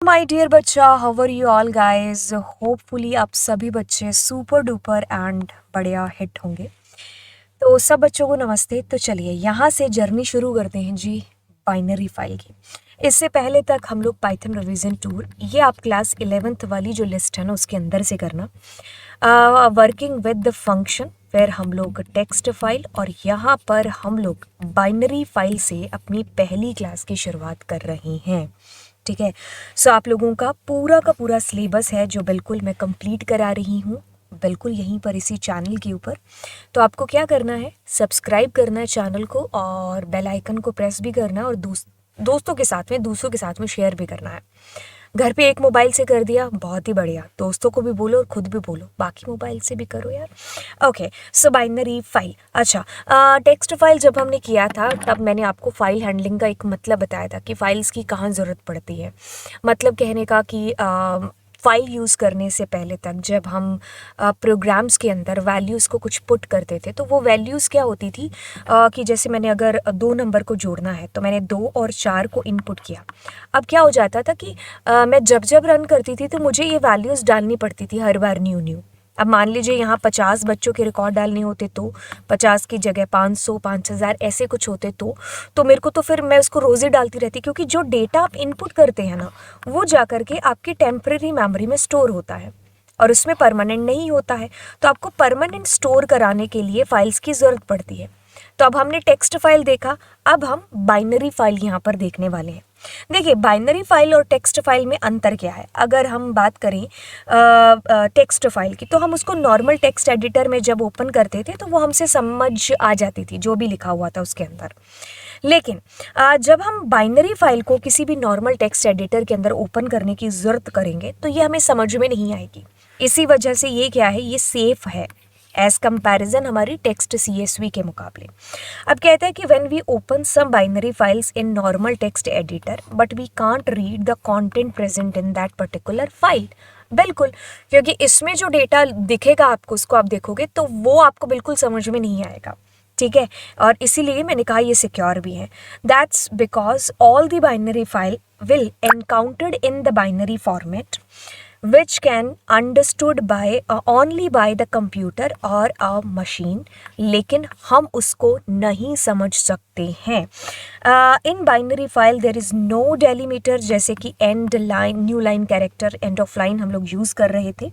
My dear बच्चा, how are you all guys. Hopefully आप सभी बच्चे सुपर डुपर एंड बढ़िया हिट होंगे। तो सब बच्चों को नमस्ते। तो चलिए यहाँ से जर्नी शुरू करते हैं जी बाइनरी फाइल की। इससे पहले तक हम लोग पाइथन रिवीजन टूर, ये आप क्लास 11th वाली जो लिस्ट है ना उसके अंदर से करना। वर्किंग विद द फंक्शन, फिर हम लोग टेक्स्ट फाइल, और यहाँ पर हम लोग बाइनरी फाइल से अपनी पहली क्लास की शुरुआत कर रहे हैं। ठीक है, सो आप लोगों का पूरा सिलेबस है जो बिल्कुल मैं कंप्लीट करा रही हूँ, बिल्कुल यहीं पर इसी चैनल के ऊपर। तो आपको क्या करना है, सब्सक्राइब करना है चैनल को और बेल आइकन को प्रेस भी करना है, और दूसरों के साथ में शेयर भी करना है। घर पे एक मोबाइल से कर दिया, बहुत ही बढ़िया, दोस्तों को भी बोलो और खुद भी बोलो, बाकी मोबाइल से भी करो यार। ओके, सो बाइनरी फाइल। अच्छा, टेक्स्ट फाइल जब हमने किया था तब मैंने आपको फाइल हैंडलिंग का एक मतलब बताया था कि फाइल्स की कहाँ ज़रूरत पड़ती है। मतलब कहने का कि फाइल यूज़ करने से पहले तक जब हम प्रोग्राम्स के अंदर वैल्यूज़ को कुछ पुट करते थे, तो वो वैल्यूज़ क्या होती थी कि जैसे मैंने अगर 2 नंबर को जोड़ना है तो मैंने 2 और 4 को इनपुट किया। अब क्या हो जाता था कि मैं जब रन करती थी तो मुझे ये वैल्यूज़ डालनी पड़ती थी हर बार न्यू न्यू। अब मान लीजिए यहाँ 50 बच्चों के रिकॉर्ड डालने होते तो 50 की जगह 500 5000 ऐसे कुछ होते तो मेरे को तो फिर मैं उसको रोज़ ही डालती रहती, क्योंकि जो डेटा आप इनपुट करते हैं ना वो जा करके आपकी टेम्परेरी मेमोरी में स्टोर होता है और उसमें परमानेंट नहीं होता है। तो आपको परमानेंट स्टोर कराने के लिए फाइल्स की ज़रूरत पड़ती है। तो अब हमने टेक्स्ट फाइल देखा, अब हम बाइनरी फाइल यहाँ पर देखने वाले हैं। देखिए, बाइनरी फाइल और टेक्स्ट फाइल में अंतर क्या है। अगर हम बात करें टेक्स्ट फाइल की, तो हम उसको नॉर्मल टेक्स्ट एडिटर में जब ओपन करते थे तो वो हमसे समझ आ जाती थी जो भी लिखा हुआ था उसके अंदर। लेकिन जब हम बाइनरी फाइल को किसी भी नॉर्मल टेक्स्ट एडिटर के अंदर ओपन करने की ज़रूरत करेंगे तो ये हमें समझ में नहीं आएगी। इसी वजह से ये क्या है, ये सेफ है एज कंपैरिजन हमारी टेक्स्ट CSV के मुकाबले। अब कहता है कि when we open some binary files in normal text editor but we can't read the content present in that particular file. बिल्कुल, क्योंकि इसमें जो डेटा दिखेगा आपको, उसको आप देखोगे तो वो आपको बिल्कुल समझ में नहीं आएगा। ठीक है, और इसीलिए मैंने कहा ये सिक्योर भी है। That's because all the binary file will encountered in the binary format which can understood by only by the computer or a machine, लेकिन हम उसको नहीं समझ सकते हैं। In binary file there is no delimiter, जैसे कि end line, new line character, end of line हम लोग यूज़ कर रहे थे।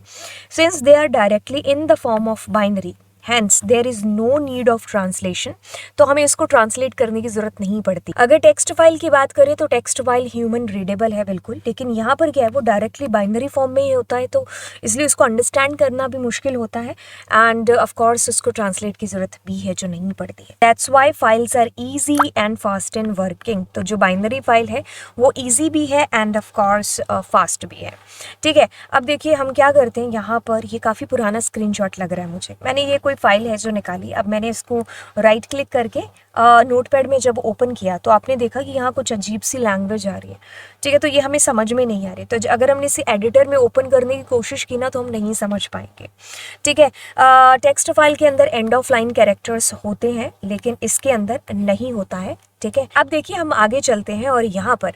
Since they are directly in the form of binary, hence there is no need of translation, तो हमें इसको ट्रांसलेट करने की ज़रूरत नहीं पड़ती। अगर टेक्स्ट फाइल की बात करें तो टेक्स्ट फाइल ह्यूमन रीडेबल है बिल्कुल, लेकिन यहाँ पर क्या है, वो डायरेक्टली बाइनरी फॉर्म में ही होता है, तो इसलिए उसको अंडरस्टैंड करना भी मुश्किल होता है, एंड ऑफ कोर्स उसको ट्रांसलेट की ज़रूरत भी है जो नहीं पड़ती है। That's why files are easy and fast in working. तो जो बाइनरी फाइल है वो ईजी भी है एंड ऑफ कोर्स फास्ट भी है। ठीक है, अब देखिए हम क्या करते हैं, यहाँ पर ये काफ़ी पुराना स्क्रीनशॉट लग रहा है मुझे। मैंने ये कोई फाइल है जो निकाली, अब मैंने इसको राइट क्लिक करके नोटपैड में जब ओपन किया तो आपने देखा कि यहाँ कुछ अजीब सी लैंग्वेज आ रही है। ठीक है, तो ये हमें समझ में नहीं आ रही, तो अगर हमने इसे एडिटर में ओपन करने की कोशिश की ना तो हम नहीं समझ पाएंगे। ठीक है, टेक्स्ट फाइल के अंदर एंड ऑफ लाइन कैरेक्टर्स होते हैं लेकिन इसके अंदर नहीं होता है। ठीक है, अब देखिए हम आगे चलते हैं और यहाँ पर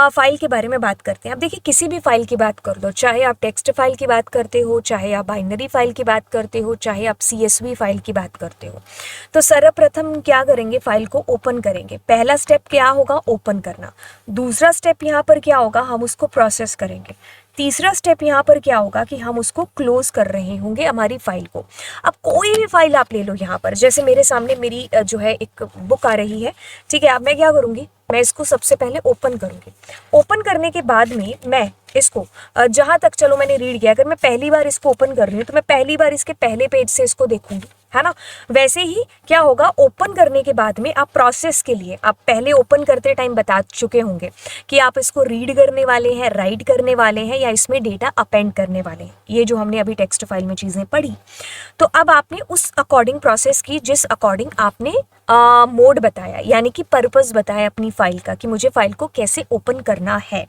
फाइल के बारे में बात करते हैं। अब देखिए, किसी भी फाइल की बात कर दो, चाहे आप टेक्स्ट फाइल की बात करते हो, चाहे आप बाइनरी फाइल की बात करते हो, चाहे आप CSV फाइल की बात करते हो, तो सर्वप्रथम क्या करेंगे, फाइल को ओपन करेंगे। पहला स्टेप क्या होगा, ओपन करना। दूसरा स्टेप यहाँ पर क्या होगा, हम उसको प्रोसेस करेंगे। तीसरा स्टेप यहाँ पर क्या होगा कि हम उसको क्लोज कर रहे होंगे हमारी फाइल को। अब कोई भी फाइल आप ले लो, यहाँ पर जैसे मेरे सामने मेरी जो है एक बुक आ रही है। ठीक है, अब मैं क्या करूँगी, मैं इसको सबसे पहले ओपन करूँगी। ओपन करने के बाद में मैं इसको जहाँ तक, चलो मैंने रीड किया, अगर मैं पहली बार इसको ओपन कर रही हूँ तो मैं पहली बार इसके पहले पेज से इसको देखूंगी, है ना। वैसे ही क्या होगा, ओपन करने के बाद में आप प्रोसेस के लिए, आप पहले ओपन करते टाइम बता चुके होंगे कि आप इसको रीड करने वाले हैं, राइट करने वाले हैं, या इसमें डेटा अपेंड करने वाले हैं। ये जो हमने अभी टेक्स्ट फाइल में चीज़ें पढ़ी, तो अब आपने उस अकॉर्डिंग प्रोसेस की जिस अकॉर्डिंग आपने मोड बताया, यानी कि पर्पस बताया अपनी फाइल का कि मुझे फाइल को कैसे ओपन करना है।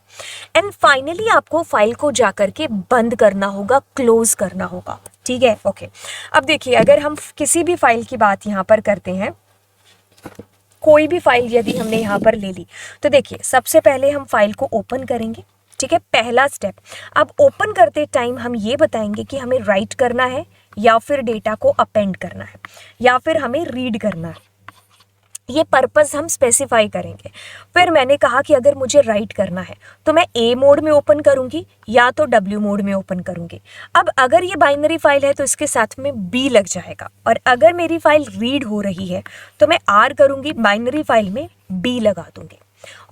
एंड फाइनली आपको फाइल को जाकर के बंद करना होगा, क्लोज करना होगा। ठीक है, ओके। अब देखिए, अगर हम किसी भी फाइल की बात यहाँ पर करते हैं, कोई भी फाइल यदि हमने यहाँ पर ले ली, तो देखिए सबसे पहले हम फाइल को ओपन करेंगे। ठीक है, पहला स्टेप। अब ओपन करते टाइम हम ये बताएंगे कि हमें राइट करना है या फिर डेटा को अपेंड करना है या फिर हमें रीड करना है, ये पर्पस हम स्पेसिफाई करेंगे। फिर मैंने कहा कि अगर मुझे राइट करना है तो मैं ए मोड में ओपन करूंगी या तो डब्ल्यू मोड में ओपन करूंगी। अब अगर ये बाइनरी फाइल है तो इसके साथ में बी लग जाएगा, और अगर मेरी फाइल रीड हो रही है तो मैं आर करूंगी, बाइनरी फाइल में बी लगा दूंगी।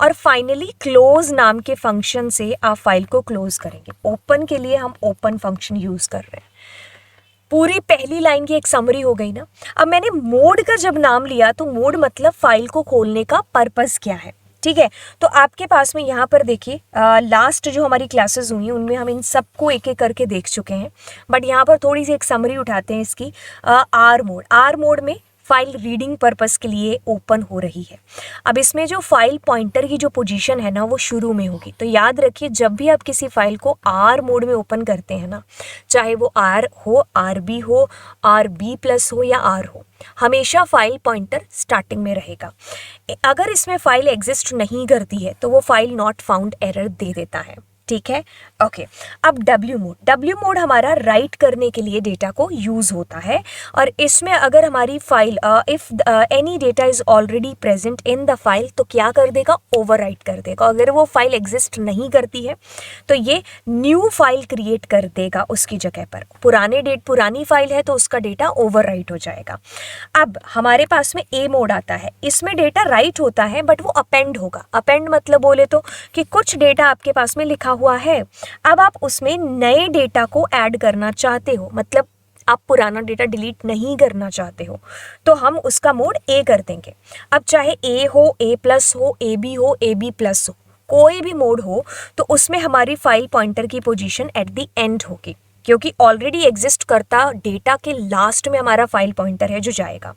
और फाइनली क्लोज नाम के फंक्शन से आप फाइल को क्लोज करेंगे। ओपन के लिए हम ओपन फंक्शन यूज कर रहे हैं। पूरी पहली लाइन की एक समरी हो गई ना। अब मैंने मोड का जब नाम लिया तो मोड मतलब फाइल को खोलने का पर्पस क्या है, ठीक है। तो आपके पास में यहाँ पर देखिए, लास्ट जो हमारी क्लासेस हुई हैं उनमें हम इन सबको एक एक करके देख चुके हैं, बट यहाँ पर थोड़ी सी एक समरी उठाते हैं इसकी। आर मोड में फाइल रीडिंग पर्पस के लिए ओपन हो रही है। अब इसमें जो फाइल पॉइंटर की जो पोजीशन है ना वो शुरू में होगी। तो याद रखिए, जब भी आप किसी फाइल को आर मोड में ओपन करते हैं ना, चाहे वो आर हो, आर बी हो, आर बी प्लस हो या आर हो, हमेशा फाइल पॉइंटर स्टार्टिंग में रहेगा। अगर इसमें फाइल एग्जिस्ट नहीं करती है तो वो फाइल नॉट फाउंड एरर दे देता है, ठीक है। ओके, अब डब्ल्यू मोड हमारा राइट करने के लिए डेटा को यूज होता है। और इसमें अगर हमारी file if any data is already present in the file तो क्या कर देगा, ओवरराइट कर देगा। अगर वो फाइल एग्जिस्ट नहीं करती है तो ये न्यू फाइल क्रिएट कर देगा उसकी जगह पर। पुरानी फाइल है तो उसका डेटा ओवरराइट हो जाएगा। अब हमारे पास में ए मोड आता है, इसमें डेटा राइट होता है बट वो अपेंड होगा। अपेंड मतलब बोले तो कि कुछ डेटा आपके पास में लिखा हुआ है, अब आप उसमें नए डेटा को ऐड करना चाहते हो, मतलब आप पुराना डेटा डिलीट नहीं करना चाहते हो, तो हम उसका मोड ए कर देंगे। अब चाहे ए हो, ए प्लस हो, ए बी हो, ए बी प्लस हो, कोई भी मोड हो, तो उसमें हमारी फाइल पॉइंटर की पोजीशन एट द एंड होगी, क्योंकि ऑलरेडी एग्जिस्ट करता डेटा के लास्ट में हमारा फाइल पॉइंटर है जो जाएगा।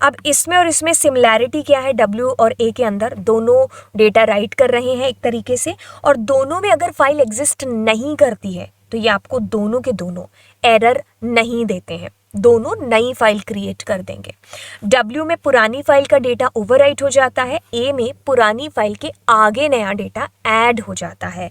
अब इसमें और इसमें सिमिलैरिटी क्या है, डब्ल्यू और ए के अंदर दोनों डेटा राइट कर रहे हैं एक तरीके से, और दोनों में अगर फाइल एग्जिस्ट नहीं करती है तो ये आपको दोनों के दोनों एरर नहीं देते हैं, दोनों नई फाइल क्रिएट कर देंगे। W में पुरानी फाइल का डेटा ओवरराइट हो जाता है, A में पुरानी फाइल के आगे नया डेटा ऐड हो जाता है।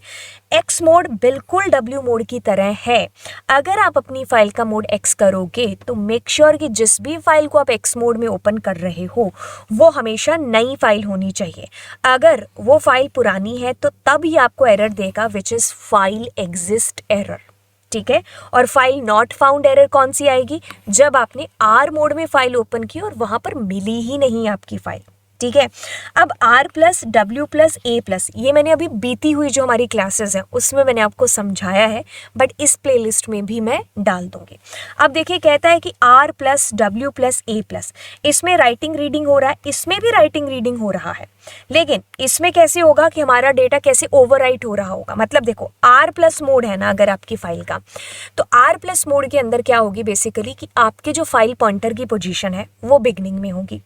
X मोड बिल्कुल W मोड की तरह है। अगर आप अपनी फाइल का मोड X करोगे तो मेक श्योर कि जिस भी फाइल को आप X मोड में ओपन कर रहे हो वो हमेशा नई फाइल होनी चाहिए। अगर वो फाइल पुरानी है तो तब ही आपको एरर देगा, which is file exist error, ठीक है। और फाइल नॉट फाउंड एरर कौन सी आएगी, जब आपने आर मोड में फाइल ओपन की और वहां पर मिली ही नहीं आपकी फाइल, ठीक है। अब R plus W plus A plus, ये मैंने अभी बीती हुई जो हमारी क्लासेस हैं उसमें मैंने आपको समझाया है, बट इस प्लेलिस्ट में भी मैं डाल दूंगी। अब देखिए, कहता है कि R plus W plus A plus, इसमें राइटिंग रीडिंग हो रहा है, इसमें भी राइटिंग रीडिंग हो रहा है, लेकिन इसमें कैसे होगा कि हमारा डेटा कैसे ओवरराइट हो रहा होगा। मतलब देखो, आर प्लस मोड है ना अगर आपकी फाइल का, तो आर प्लस मोड के अंदर क्या होगी बेसिकली कि आपके जो फाइल पॉइंटर की पोजीशन है वो बिगनिंग में होगी।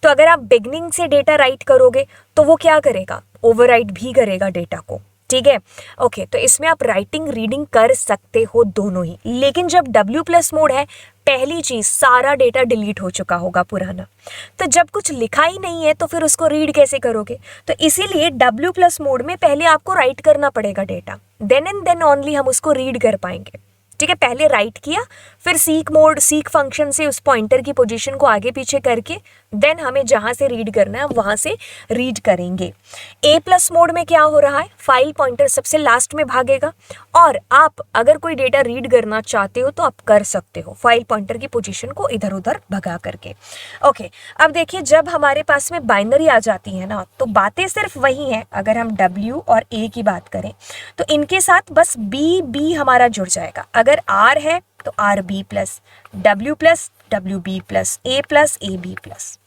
तो अगर आप बिगनिंग से डेटा राइट करोगे तो वो क्या करेगा, ओवरराइट भी करेगा डेटा को, ठीक है। ओके, तो इसमें आप राइटिंग रीडिंग कर सकते हो दोनों ही, लेकिन जब W प्लस मोड है, पहली चीज सारा डेटा डिलीट हो चुका होगा पुराना, तो जब कुछ लिखा ही नहीं है तो फिर उसको रीड कैसे करोगे। तो इसीलिए W प्लस मोड में पहले आपको राइट करना पड़ेगा data, then and then only हम उसको रीड कर पाएंगे, ठीक है। पहले राइट किया, फिर सीक फंक्शन से उस पॉइंटर की पोजीशन को आगे पीछे करके देन हमें जहां से रीड करना है वहां से रीड करेंगे। ए प्लस मोड में क्या हो रहा है, फाइल पॉइंटर सबसे लास्ट में भागेगा, और आप अगर कोई डेटा रीड करना चाहते हो तो आप कर सकते हो फाइल पॉइंटर की पोजीशन को इधर उधर भगा करके। ओके, अब देखिए, जब हमारे पास में बाइनरी आ जाती है ना तो बातें सिर्फ वही हैं। अगर हम W और A की बात करें तो इनके साथ बस B हमारा जुड़ जाएगा। अगर R है तो RB plus W plus WB plus A plus AB plus,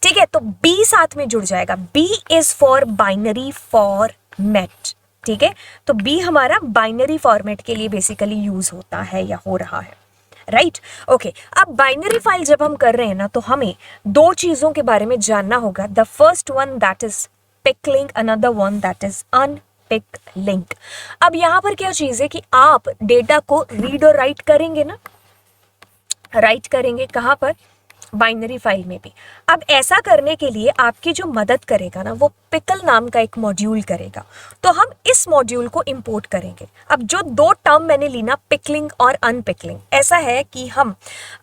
ठीक है। तो B साथ में जुड़ जाएगा, B is for binary format, ठीक है। तो B हमारा बाइनरी फॉर्मेट के लिए बेसिकली यूज होता है या हो रहा है, राइट। ओके, अब बाइनरी फाइल जब हम कर रहे हैं ना तो हमें दो चीजों के बारे में जानना होगा। The first one that is pickling, another one that is unpickling. अब यहाँ पर क्या चीज है कि आप डेटा को रीड और राइट करेंगे ना, राइट करेंगे कहाँ पर, बाइनरी फाइल में भी। अब ऐसा करने के लिए आपकी जो मदद करेगा ना वो पिकल नाम का एक मॉड्यूल करेगा। तो हम इस मॉड्यूल को इंपोर्ट करेंगे। अब जो दो टर्म मैंने ली ना, पिकलिंग और अनपिकलिंग, ऐसा है कि हम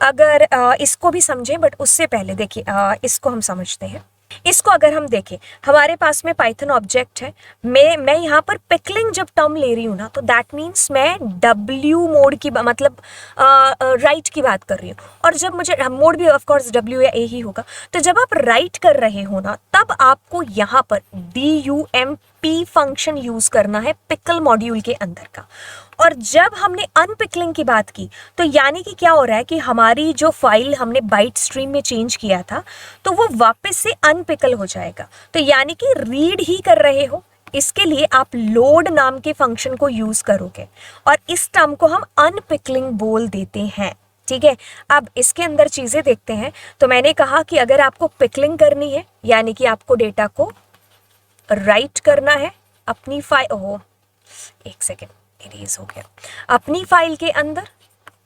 अगर इसको भी समझें, बट उससे पहले देखिए इसको हम समझते हैं। इसको अगर हम देखें, हमारे पास में पाइथन ऑब्जेक्ट है, मैं यहाँ पर पिकलिंग जब टर्म ले रही हूँ ना, तो दैट मीन्स मैं डब्ल्यू मोड की मतलब राइट की बात कर रही हूँ। और जब मुझे मोड भी ऑफ कोर्स डब्ल्यू या ए ही होगा। तो जब आप राइट कर रहे हो ना, तब आपको यहाँ पर DUMP फंक्शन यूज करना है पिकल मॉड्यूल के अंदर का। और जब हमने अनपिकलिंग की बात की, तो यानी कि क्या हो रहा है कि हमारी जो फाइल हमने बाइट स्ट्रीम में चेंज किया था, तो वो वापस से अनपिकल हो जाएगा। तो यानी कि रीड ही कर रहे हो, इसके लिए आप लोड नाम के फंक्शन को यूज करोगे और इस टर्म को हम अनपिकलिंग बोल देते हैं। ठीक है, अब इसके अंदर चीजें देखते हैं। तो मैंने कहा कि अगर आपको पिकलिंग करनी है, यानी कि आपको डेटा को राइट करना है अपनी फाइल, ओह एक सेकेंड, इरेज हो गया, अपनी फाइल के अंदर।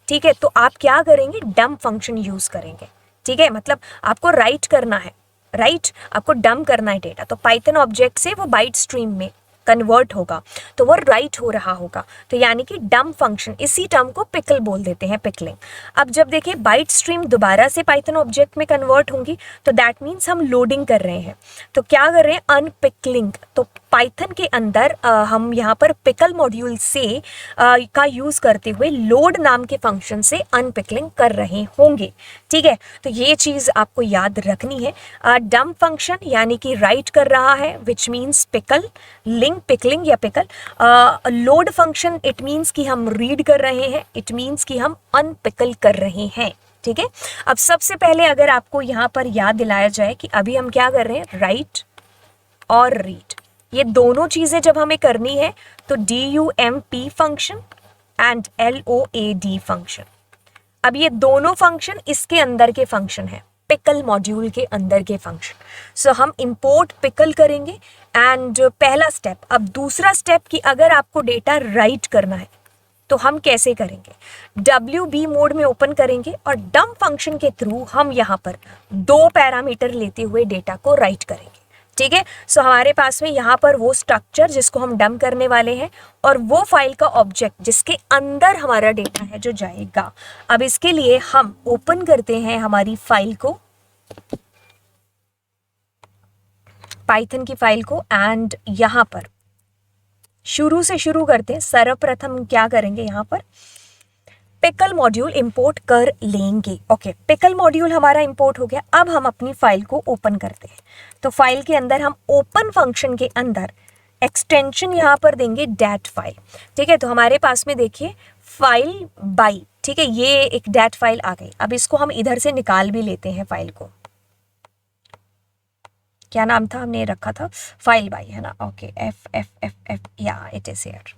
ठीक है, तो आप क्या करेंगे, डंप फंक्शन यूज करेंगे। ठीक है, मतलब आपको राइट करना है, राइट आपको डंप करना है डेटा, तो पाइथन ऑब्जेक्ट से वो बाइट स्ट्रीम में कन्वर्ट होगा, तो वो राइट हो रहा होगा। तो यानी कि डंप फंक्शन, इसी टर्म को पिकल बोल देते हैं, पिकलिंग। अब जब देखिए बाइट स्ट्रीम दोबारा से पाइथन ऑब्जेक्ट में कन्वर्ट होंगी, तो दैट मीन्स हम लोडिंग कर रहे हैं। तो क्या कर रहे हैं, अनपिकलिंग। तो पाइथन के अंदर हम यहाँ पर पिकल मॉड्यूल से का यूज करते हुए लोड नाम के फंक्शन से अनपिकलिंग कर रहे होंगे। ठीक है, तो ये चीज आपको याद रखनी है। डंप फंक्शन यानी कि राइट कर रहा है, which means pickle, link pickling या pickle. Load function it means कि हम रीड कर रहे हैं, इट मीन्स कि हम अनपिकल कर रहे हैं। ठीक है, अब सबसे पहले अगर आपको यहाँ पर याद दिलाया जाए कि अभी हम क्या कर रहे हैं, राइट और रीड, ये दोनों चीजें जब हमें करनी है तो DUMP function and LOAD function. अब ये दोनों फंक्शन इसके अंदर के फंक्शन है, पिकल मॉड्यूल के अंदर के फंक्शन। सो हम इंपोर्ट पिकल करेंगे एंड पहला स्टेप। अब दूसरा स्टेप कि अगर आपको डेटा राइट करना है तो हम कैसे करेंगे, WB मोड में ओपन करेंगे और डंप फंक्शन के थ्रू हम यहाँ पर दो पैरामीटर लेते हुए डेटा को राइट करेंगे। ठीक है, सो हमारे पास में यहाँ पर वो स्ट्रक्चर जिसको हम डंप करने वाले हैं और वो फाइल का ऑब्जेक्ट जिसके अंदर हमारा डेटा है जो जाएगा। अब इसके लिए हम ओपन करते हैं हमारी फाइल को, पाइथन की फाइल को, एंड यहाँ पर शुरू से शुरू करते हैं। सर्वप्रथम क्या करेंगे, यहाँ पर पिकल मॉड्यूल इंपोर्ट कर लेंगे। ओके, पिकल मॉड्यूल हमारा इंपोर्ट हो गया। अब हम अपनी फाइल को ओपन करते हैं। तो फाइल के अंदर हम ओपन फंक्शन के अंदर एक्सटेंशन यहाँ पर देंगे डैट फाइल। ठीक है, तो हमारे पास में देखिए फाइल बाई, ठीक है, ये एक डैट फाइल आ गई। अब इसको हम इधर से निकाल भी लेते हैं फाइल को। क्या नाम था हमने रखा था, फाइल बाई, है ना। ओके, F या इट इज हियर।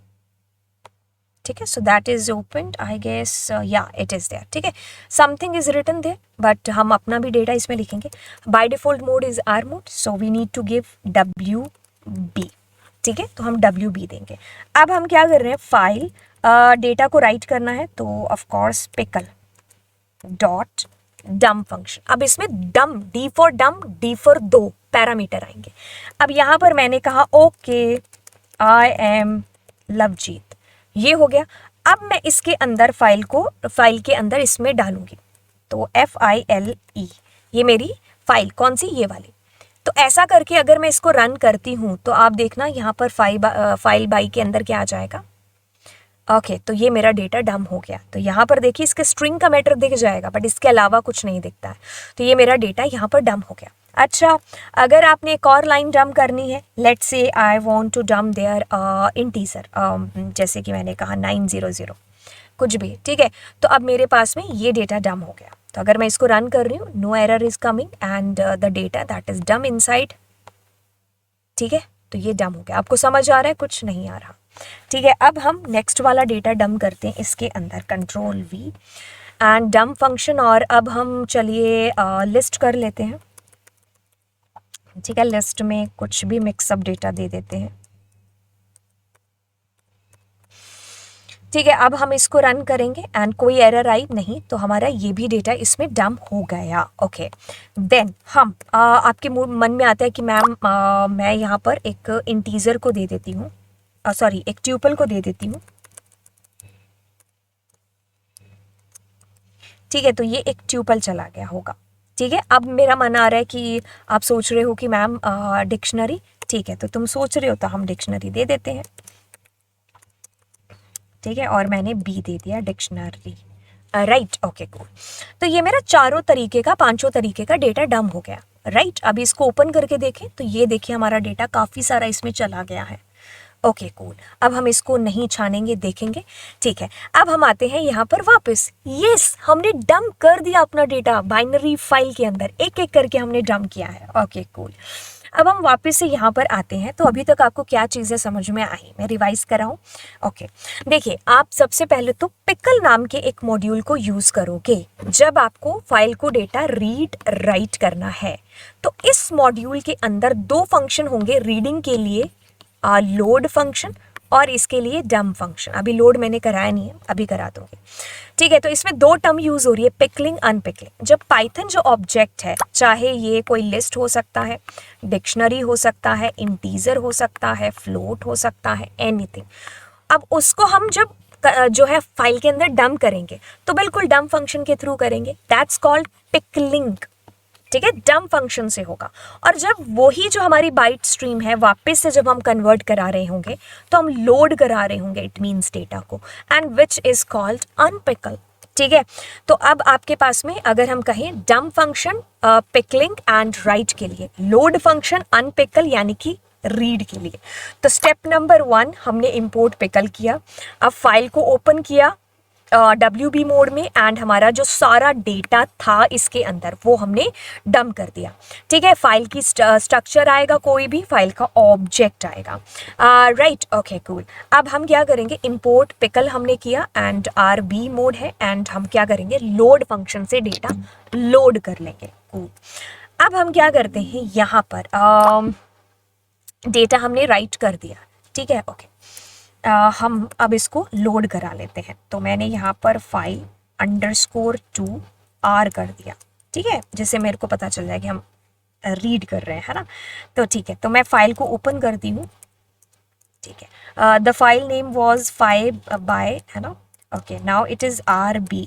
ठीक है, so that is opened, I guess या इट इज देयर। ठीक है, something is written there, but हम अपना भी डेटा इसमें लिखेंगे। By default mode is R mode, so we need to give WB। ठीक है, तो हम WB देंगे। अब हम क्या कर रहे हैं, फाइल डेटा को राइट करना है, तो of course pickle dot dump function. अब इसमें dump, D for dump, D for दो पैरामीटर आएंगे। अब यहाँ पर मैंने कहा ओके आई एम लवजीत, ये हो गया। अब मैं इसके अंदर फाइल के अंदर इसमें डालूंगी, तो FILE, ये मेरी फाइल कौन सी, ये वाली। तो ऐसा करके अगर मैं इसको रन करती हूँ तो आप देखना यहाँ पर फाइल बाई के अंदर क्या आ जाएगा। ओके, तो ये मेरा डेटा डंप हो गया। तो यहाँ पर देखिए इसके स्ट्रिंग का मैटर दिख जाएगा, बट इसके अलावा कुछ नहीं दिखता है। तो ये मेरा डेटा यहाँ पर डंप हो गया। अच्छा, अगर आपने एक और लाइन डंप करनी है, let's say I want to dump their integer, जैसे कि मैंने कहा 900 कुछ भी। ठीक है, तो अब मेरे पास में ये डेटा डंप हो गया। तो अगर मैं इसको रन कर रही हूँ, no error is coming and the data that is dump inside. ठीक है, तो ये डंप हो गया। आपको समझ आ रहा है, कुछ नहीं आ रहा। ठीक है, अब हम नेक्स्ट वाला डेटा डंप करते हैं इसके अंदर, Ctrl+V एंड डंप फंक्शन। और अब हम चलिए लिस्ट कर लेते हैं। ठीक है, लिस्ट में कुछ भी मिक्सअप डेटा दे देते हैं। ठीक है, अब हम इसको रन करेंगे एंड कोई एरर आई नहीं, तो हमारा ये भी डेटा इसमें डंप हो गया। ओके, देन हम आपके मन में आता है कि मैम मैं यहाँ पर एक इंटीजर को दे देती हूँ, सॉरी एक ट्यूपल को दे देती हूँ। ठीक है, तो ये एक ट्यूपल चला गया होगा। ठीक है, अब मेरा मन आ रहा है कि आप सोच रहे हो कि मैम डिक्शनरी, ठीक है, तो तुम सोच रहे हो तो हम डिक्शनरी दे देते हैं। ठीक है, और मैंने बी दे दिया डिक्शनरी, राइट। ओके कूल, तो ये मेरा चारों तरीके का, पांचों तरीके का डेटा डंप हो गया। राइट, अभी इसको ओपन करके देखें तो ये देखिए हमारा डेटा काफ़ी सारा इसमें चला गया है। ओके कूल, अब हम इसको नहीं छानेंगे, देखेंगे। ठीक है, अब हम आते हैं यहाँ पर वापस। यस, हमने डंप कर दिया अपना डेटा बाइनरी फाइल के अंदर, एक एक करके हमने डंप किया है। ओके कूल, अब हम वापस से यहाँ पर आते हैं। तो अभी तक आपको क्या चीज़ें समझ में आई, मैं रिवाइज कराऊँ? ओके, देखिए आप सबसे पहले तो पिकल नाम के एक मॉड्यूल को यूज़ करोगे जब आपको फाइल को डेटा रीड राइट करना है। तो इस मॉड्यूल के अंदर दो फंक्शन होंगे रीडिंग के लिए, लोड फंक्शन और इसके लिए डंप फंक्शन। अभी लोड मैंने कराया नहीं है, अभी करा दूंगी। ठीक है, तो इसमें दो टर्म यूज हो रही है, पिकलिंग अनपिकलिंग। जब पाइथन जो ऑब्जेक्ट है, चाहे ये कोई लिस्ट हो सकता है, डिक्शनरी हो सकता है, इंटीजर हो सकता है, फ्लोट हो सकता है, एनीथिंग, अब उसको हम जब जो है फाइल के अंदर डंप करेंगे तो बिल्कुल डंप फंक्शन के थ्रू करेंगे, दैट्स कॉल्ड पिकलिंग। ठीक है, डंप फंक्शन से होगा। और जब वही जो हमारी बाइट स्ट्रीम है वापस से जब हम कन्वर्ट करा रहे होंगे तो हम लोड करा रहे होंगे, इट मीन्स डेटा को, एंड विच इज कॉल्ड अनपिकल। ठीक है, तो अब आपके पास में अगर हम कहें dump function pickling and right के लिए, लोड फंक्शन अनपिकल यानी कि रीड के लिए। तो स्टेप नंबर 1 हमने इंपोर्ट पिकल किया, अब फाइल को ओपन किया WB मोड में एंड हमारा जो सारा डेटा था इसके अंदर वो हमने डंप कर दिया। ठीक है, फाइल की स्ट्रक्चर आएगा, कोई भी फाइल का ऑब्जेक्ट आएगा। राइट, ओके कूल, अब हम क्या करेंगे, इंपोर्ट पिकल हमने किया एंड RB मोड है एंड हम क्या करेंगे, लोड फंक्शन से डेटा लोड कर लेंगे। कूल, अब हम क्या करते हैं, यहाँ पर डेटा हमने राइट कर दिया। ठीक है, ओके, हम अब इसको लोड करा लेते हैं। तो मैंने यहाँ पर फाइल _2R कर दिया। ठीक है, जिससे मेरे को पता चल जाए कि हम रीड कर रहे हैं, है ना। तो ठीक है, तो मैं फाइल को ओपन करती हूँ। ठीक है, the file name was 5 by, है ना। Okay, now it is RB।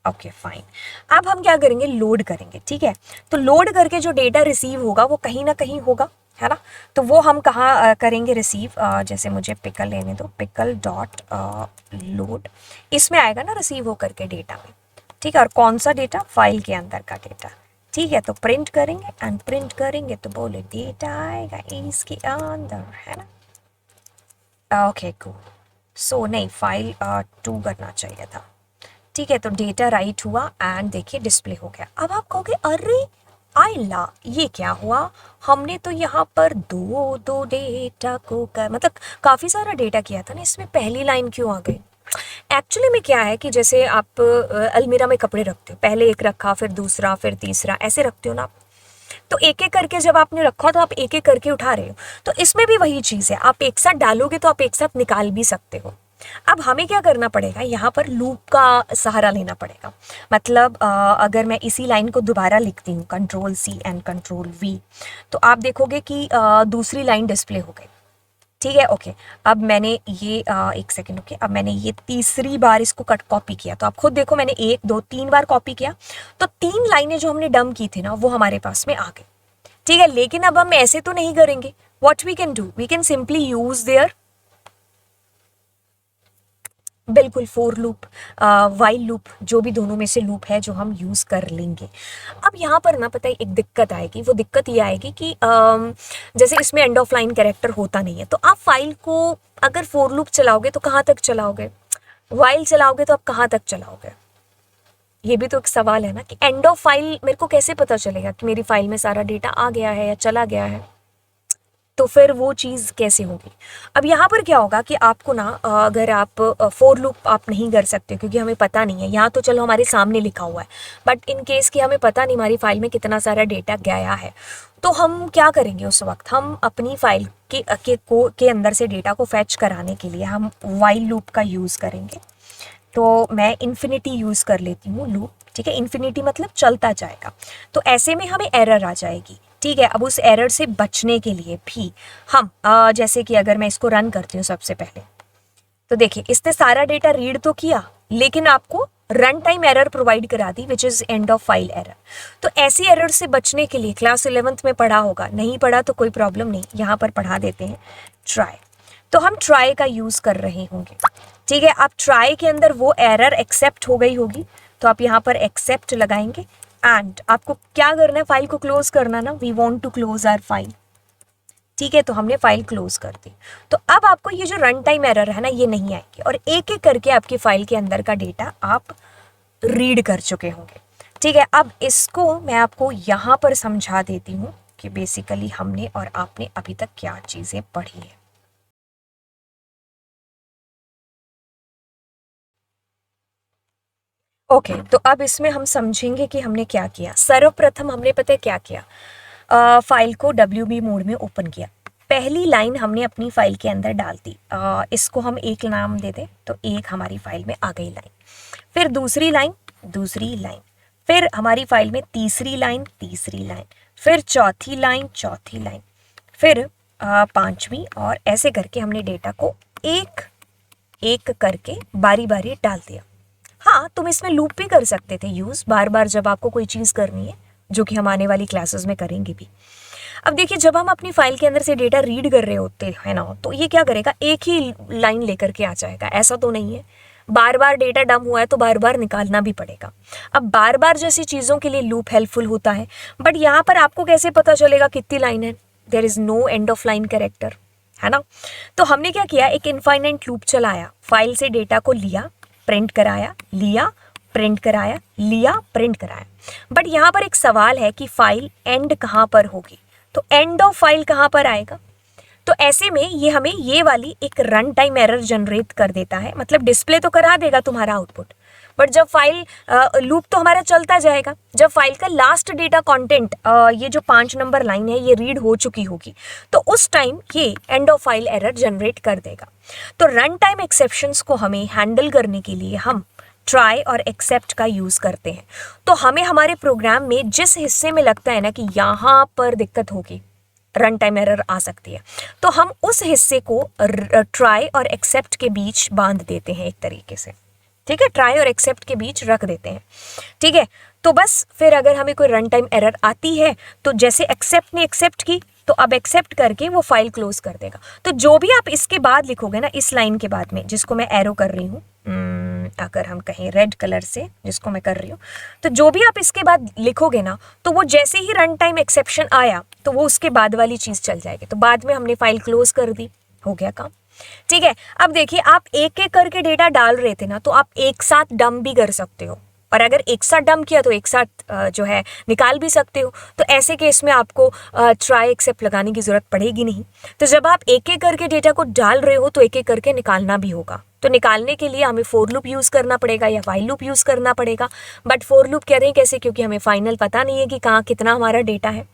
Okay fine, अब हम क्या करेंगे, लोड करेंगे। ठीक है, तो लोड करके जो डेटा रिसीव होगा वो कहीं ना कहीं होगा, है ना। तो वो हम कहाँ करेंगे रिसीव, जैसे मुझे पिकल लेने दो, पिकल डॉट लोड, इसमें आएगा ना रिसीव होकर के डेटा में। ठीक है, और कौन सा डेटा, फाइल के अंदर का डेटा। ठीक है, तो प्रिंट करेंगे एंड प्रिंट करेंगे तो बोले डेटा आएगा इसके अंदर, है ना। ओके कूल, सो नहीं, फाइल 2 करना चाहिए था। ठीक है, तो डेटा राइट हुआ एंड देखिए डिस्प्ले हो गया। अब आप कहोगे अरे आइला ये क्या हुआ, हमने तो यहाँ पर दो डेटा को मतलब काफ़ी सारा डेटा किया था ना, इसमें पहली लाइन क्यों आ गई। एक्चुअली में क्या है कि जैसे आप अलमीरा में कपड़े रखते हो, पहले एक रखा फिर दूसरा फिर तीसरा, ऐसे रखते हो ना आप। तो एक एक करके जब आपने रखा तो आप एक एक करके उठा रहे हो, तो इसमें भी वही चीज़ है, आप एक साथ डालोगे तो आप एक साथ निकाल भी सकते हो। अब हमें क्या करना पड़ेगा, यहाँ पर लूप का सहारा लेना पड़ेगा। मतलब अगर मैं इसी लाइन को दोबारा लिखती हूँ Ctrl+C एंड Ctrl+V, तो आप देखोगे कि दूसरी लाइन डिस्प्ले हो गई। ठीक है, ओके, अब मैंने ये एक सेकेंड, ओके, अब मैंने ये तीसरी बार इसको कट कॉपी किया, तो आप खुद देखो मैंने 1 2 3 बार कॉपी किया, तो 3 लाइनें जो हमने डंप की थी ना वो हमारे पास में आ गई। ठीक है, लेकिन अब हम ऐसे तो नहीं करेंगे, what we can do, we can simply use their बिल्कुल फोर लूप, वाइल लूप, जो भी दोनों में से लूप है जो हम यूज़ कर लेंगे। अब यहाँ पर ना पता है एक दिक्कत आएगी, वो दिक्कत ये आएगी कि जैसे इसमें एंड ऑफ लाइन कैरेक्टर होता नहीं है, तो आप फाइल को अगर फोर लूप चलाओगे तो कहाँ तक चलाओगे, वाइल चलाओगे तो आप कहाँ तक चलाओगे। ये भी तो एक सवाल है ना कि एंड ऑफ फाइल मेरे को कैसे पता चलेगा कि मेरी फाइल में सारा डेटा आ गया है या चला गया है। तो फिर वो चीज़ कैसे होगी। अब यहाँ पर क्या होगा कि आपको ना अगर आप फोर लूप आप नहीं कर सकते क्योंकि हमें पता नहीं है, यहाँ तो चलो हमारे सामने लिखा हुआ है, बट इन केस कि हमें पता नहीं हमारी फाइल में कितना सारा डेटा गया है, तो हम क्या करेंगे उस वक्त, हम अपनी फाइल के अंदर से डेटा को फैच कराने के लिए हम वाइल लूप का यूज़ करेंगे। तो मैं इन्फिनिटी यूज़ कर लेती हूँ लूप, ठीक है, इन्फिनिटी मतलब चलता जाएगा। तो ऐसे में हमें एरर आ जाएगी, ठीक है। अब उस एरर से बचने के लिए भी हम जैसे कि अगर मैं इसको रन करती हूँ सबसे पहले, तो देखिए इसने सारा डेटा रीड तो किया लेकिन आपको रन टाइम एरर प्रोवाइड करा दी which is end of file error. तो ऐसी एरर से बचने के लिए क्लास 11th में पढ़ा होगा, नहीं पढ़ा तो कोई प्रॉब्लम नहीं, यहाँ पर पढ़ा देते हैं ट्राई। तो हम ट्राई का यूज़ कर रहे होंगे, ठीक है। आप ट्राई के अंदर वो एरर एक्सेप्ट हो गई होगी तो आप यहाँ पर एक्सेप्ट लगाएंगे एंड आपको क्या करना है, फाइल को क्लोज करना ना, we want to close our file, ठीक है। तो हमने फाइल क्लोज कर दी। तो अब आपको ये जो रन टाइम एरर है ना ये नहीं आएगी और एक एक करके आपकी फाइल के अंदर का डेटा आप रीड कर चुके होंगे, ठीक है। अब इसको मैं आपको यहाँ पर समझा देती हूँ कि बेसिकली हमने और आपने अभी तक क्या चीज़ें पढ़ी है। ओके तो अब इसमें हम समझेंगे कि हमने क्या किया। सर्वप्रथम हमने पता है क्या किया, फाइल को WB मोड में ओपन किया। पहली लाइन हमने अपनी फाइल के अंदर डाल दी, इसको हम एक नाम दे दें तो एक हमारी फाइल में आ गई लाइन। फिर दूसरी लाइन, फिर हमारी फाइल में तीसरी लाइन, फिर चौथी लाइन, फिर पांचवी, और ऐसे करके हमने डेटा को एक एक करके बारी बारी डाल दिया। हाँ, तुम इसमें लूप भी कर सकते थे यूज़, बार बार जब आपको कोई चीज़ करनी है, जो कि हम आने वाली क्लासेस में करेंगे भी। अब देखिए जब हम अपनी फाइल के अंदर से डेटा रीड कर रहे होते हैं ना, तो ये क्या करेगा, एक ही लाइन लेकर के आ जाएगा, ऐसा तो नहीं है। बार बार डेटा डम हुआ है तो बार बार निकालना भी पड़ेगा। अब बार बार जैसी चीज़ों के लिए लूप हेल्पफुल होता है, बट यहाँ पर आपको कैसे पता चलेगा कितनी लाइन है, there is no end of line character, है ना। तो हमने क्या किया, एक इनफाइनाइट लूप चलाया, फाइल से डेटा को लिया, प्रिंट कराया, लिया, प्रिंट कराया, लिया, प्रिंट कराया। बट यहाँ पर एक सवाल है कि फाइल एंड कहाँ पर होगी, तो एंड ऑफ फाइल कहाँ पर आएगा। तो ऐसे में ये हमें ये वाली एक रन टाइम एरर जनरेट कर देता है, मतलब डिस्प्ले तो करा देगा तुम्हारा आउटपुट, बट जब फाइल लूप तो हमारा चलता जाएगा, जब फाइल का लास्ट डेटा कंटेंट ये जो 5 नंबर लाइन है ये रीड हो चुकी होगी, तो उस टाइम ये and of file error generate कर देगा। तो रन टाइम एक्सेप्शंस को हमें हैंडल करने के लिए हम ट्राई और एक्सेप्ट का यूज़ करते हैं। तो हमें हमारे प्रोग्राम में जिस हिस्से में लगता है ना कि यहाँ पर दिक्कत होगी, रन टाइम एरर आ सकती है, तो हम उस हिस्से को ट्राई और एक्सेप्ट के बीच बांध देते हैं एक तरीके से, ठीक है, ट्राई और एक्सेप्ट के बीच रख देते हैं, ठीक है। तो बस फिर अगर हमें कोई रन टाइम एरर आती है तो जैसे एक्सेप्ट ने एक्सेप्ट की, तो अब एक्सेप्ट करके वो फाइल क्लोज कर देगा। तो जो भी आप इसके बाद लिखोगे ना, इस लाइन के बाद में जिसको मैं एरो कर रही हूँ, अगर हम कहें रेड कलर से जिसको मैं कर रही हूँ, तो जो भी आप इसके बाद लिखोगे ना, तो वो जैसे ही रन टाइम एक्सेप्शन आया तो वो उसके बाद वाली चीज़ चल जाएगी। तो बाद में हमने फाइल क्लोज कर दी, हो गया काम, ठीक है। अब देखिए आप एक एक करके डेटा डाल रहे थे ना, तो आप एक साथ डंप भी कर सकते हो, और अगर एक साथ डंप किया तो एक साथ जो है निकाल भी सकते हो। तो ऐसे केस में आपको ट्राई एक्सेप्ट लगाने की ज़रूरत पड़ेगी नहीं। तो जब आप एक एक करके डेटा को डाल रहे हो तो एक एक करके निकालना भी होगा। तो निकालने के लिए हमें फोर लूप यूज़ करना पड़ेगा या वाइल लूप यूज़ करना पड़ेगा। बट फोर लूप कह रहे हैं कैसे, क्योंकि हमें फाइनल पता नहीं है कि कहाँ कितना हमारा डेटा है,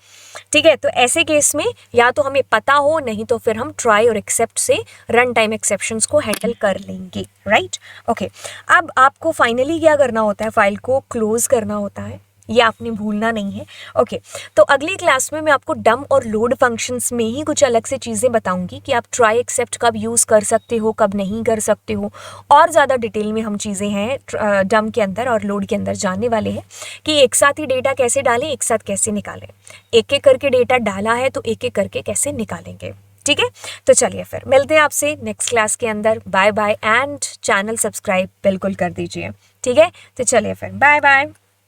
ठीक है। तो ऐसे केस में या तो हमें पता हो, नहीं तो फिर हम ट्राई और एक्सेप्ट से रन टाइम एक्सेप्शंस को हैंडल कर लेंगे, राइट। ओके, अब आपको फाइनली क्या करना होता है, फाइल को क्लोज करना होता है, ये आपने भूलना नहीं है। ओके, तो अगली क्लास में मैं आपको डम और लोड फंक्शंस में ही कुछ अलग से चीज़ें बताऊंगी कि आप ट्राई एक्सेप्ट कब यूज़ कर सकते हो, कब नहीं कर सकते हो, और ज़्यादा डिटेल में हम चीज़ें हैं डम के अंदर और लोड के अंदर जानने वाले हैं कि एक साथ ही डेटा कैसे डालें, एक साथ कैसे निकालें, एक एक करके डेटा डाला है तो एक एक करके कैसे निकालेंगे, ठीक है। तो चलिए फिर मिलते हैं आपसे नेक्स्ट क्लास के अंदर। Bye bye, and channel subscribe बिल्कुल कर दीजिए, ठीक है। तो चलिए फिर बाय बाय।